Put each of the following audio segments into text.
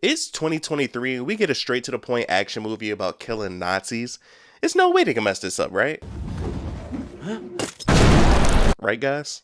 It's 2023 and we get a straight to the point action movie about killing Nazis. There's no way they can mess this up, right? Right, guys?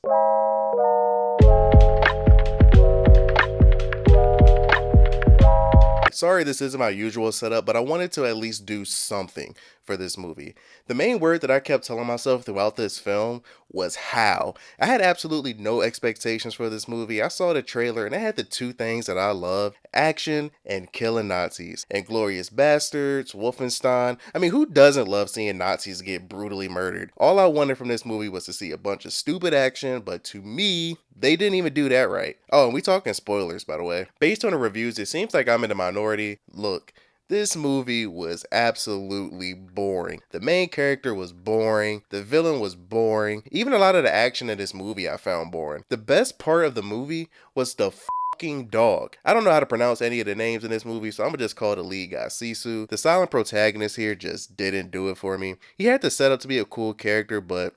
Sorry this isn't my usual setup, but I wanted to at least do something for this movie. The main word that I kept telling myself throughout this film was how. I had absolutely no expectations for this movie. I saw the trailer and it had the two things that I love: action and killing Nazis. Inglourious Bastards, Wolfenstein. I mean, who doesn't love seeing Nazis get brutally murdered? All I wanted from this movie was to see a bunch of stupid action, but to me, they didn't even do that right. Oh, and we talking spoilers, by the way. Based on the reviews, it seems like I'm in the minority. Look, this movie was absolutely boring. The main character was boring. The villain was boring. Even a lot of the action in this movie I found boring. The best part of the movie was the fucking dog. I don't know how to pronounce any of the names in this movie, so I'm gonna just call the lead guy Sisu. The silent protagonist here just didn't do it for me. He had the setup to be a cool character, but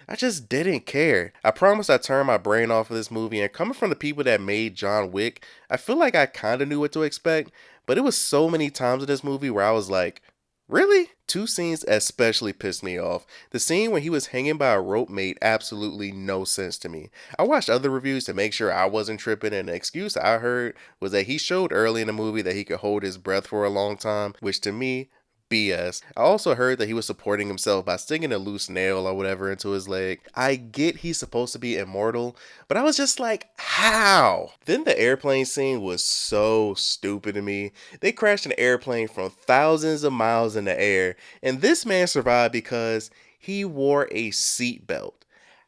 I just didn't care. I promise I turned my brain off of this movie, and coming from the people that made John Wick, I feel like I kinda knew what to expect, but it was so many times in this movie where I was like, really? Two scenes especially pissed me off. The scene when he was hanging by a rope made absolutely no sense to me. I watched other reviews to make sure I wasn't tripping, and the excuse I heard was that he showed early in the movie that he could hold his breath for a long time, which to me, BS. I also heard that he was supporting himself by sticking a loose nail or whatever into his leg. I get he's supposed to be immortal, but I was just like, how? Then the airplane scene was so stupid to me. They crashed an airplane from thousands of miles in the air, and this man survived because he wore a seatbelt.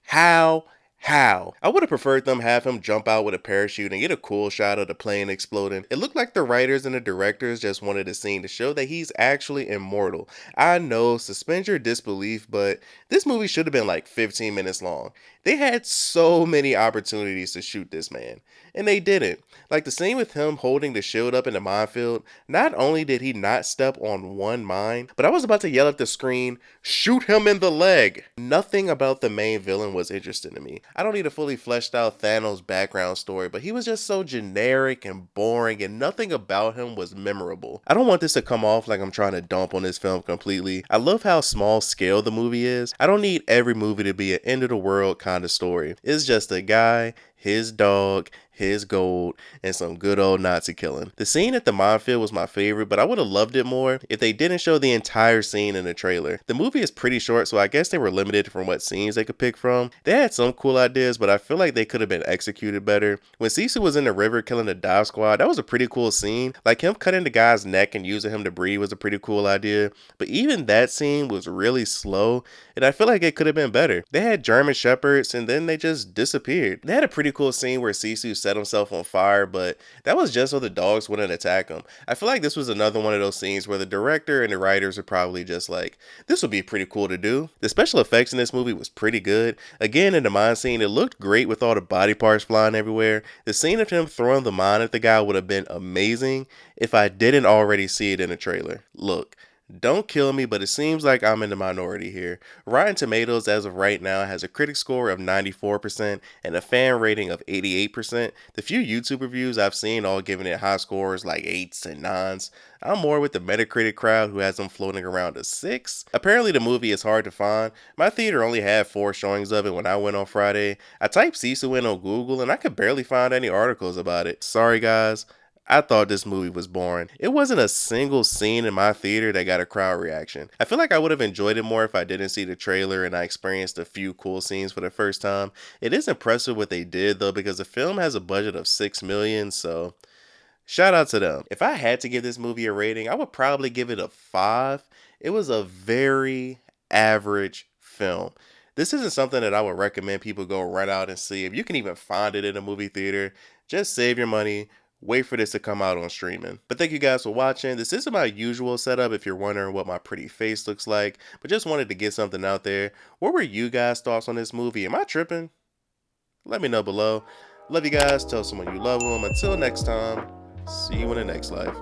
How? How? I would have preferred them have him jump out with a parachute and get a cool shot of the plane exploding. It looked like the writers and the directors just wanted a scene to show that he's actually immortal. I know, suspend your disbelief, but this movie should have been like 15 minutes long. They had so many opportunities to shoot this man, and they didn't. Like the scene with him holding the shield up in the minefield, not only did he not step on one mine, but I was about to yell at the screen, shoot him in the leg. Nothing about the main villain was interesting to me. I don't need a fully fleshed out Thanos background story, but he was just so generic and boring, and nothing about him was memorable. I don't want this to come off like I'm trying to dump on this film completely. I love how small scale the movie is. I don't need every movie to be an end of the world kind of story. It's just a guy, his dog, his gold, and some good old Nazi killing. The scene at the minefield was my favorite, but I would have loved it more if they didn't show the entire scene in the trailer. The movie is pretty short, so I guess they were limited from what scenes they could pick from. They had some cool ideas, but I feel like they could have been executed better. When Sisu was in the river killing the dive squad, that was a pretty cool scene. Like him cutting the guy's neck and using him to breathe was a pretty cool idea, but even that scene was really slow, and I feel like it could have been better. They had German shepherds, and then they just disappeared. They had a pretty cool scene where Sisu set himself on fire, but that was just so the dogs wouldn't attack him. I feel like this was another one of those scenes where the director and the writers are probably just like, this would be pretty cool to do. The special effects in this movie was pretty good. Again, in the mine scene, it looked great with all the body parts flying everywhere. The scene of him throwing the mine at the guy would have been amazing if I didn't already see it in the trailer. Look, don't kill me, but it seems like I'm in the minority here. Rotten Tomatoes as of right now has a critic score of 94% and a fan rating of 88%. The few YouTube reviews I've seen all giving it high scores like 8s and 9s. I'm more with the Metacritic crowd who has them floating around a 6. Apparently the movie is hard to find. My theater only had 4 showings of it when I went on Friday. I typed Sisu in on Google and I could barely find any articles about it. Sorry guys. I thought this movie was boring. It wasn't a single scene in my theater that got a crowd reaction. I feel like I would have enjoyed it more if I didn't see the trailer and I experienced a few cool scenes for the first time. It is impressive what they did though, because the film has a budget of $6 million, so shout out to them. If I had to give this movie a rating, I would probably give it a 5. It was a very average film. This isn't something that I would recommend people go rent out and see. If you can even find it in a movie theater, just save your money. Wait for this to come out on streaming. But thank you guys for watching. This isn't my usual setup if you're wondering what my pretty face looks like, but just wanted to get something out there. What were you guys' thoughts on this movie? Am I tripping? Let me know below. Love you guys. Tell someone you love them. Until next time, see you in the next life.